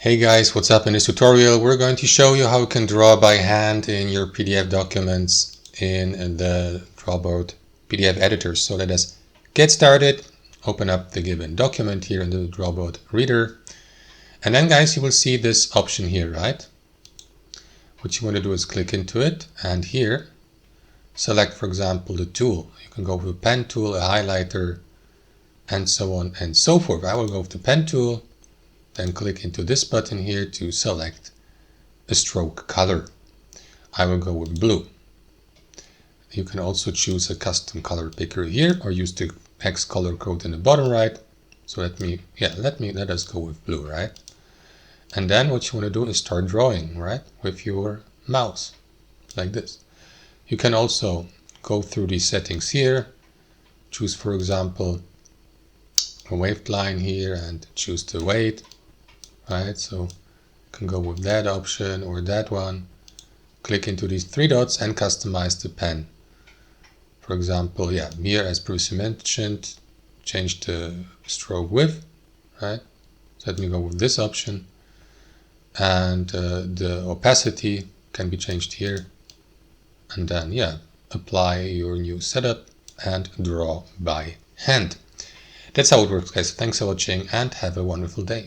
Hey guys, what's up? In this tutorial we're going to show you how you can draw by hand in your PDF documents in the Drawboard PDF editor. So let us get started. Open up the given document here in the Drawboard reader, and then guys, you will see this option here, right? What you want to do is click into it, and here select, for example, the tool. You can go with a pen tool, a highlighter, and so on and so forth. I will go with the pen tool. Then click into this button here to select a stroke color. I will go with blue. You can also choose a custom color picker here or use the X color code in the bottom right. So let us go with blue, right? And then what you want to do is start drawing, right? With your mouse, like this. You can also go through these settings here. Choose, for example, a waved line here and choose the weight. Right, so you can go with that option or that one. Click into these three dots and customize the pen. For example, here, as previously mentioned, change the stroke width. Right, so let me go with this option, and the opacity can be changed here. And then apply your new setup and draw by hand. That's how it works, guys. Thanks for watching and have a wonderful day.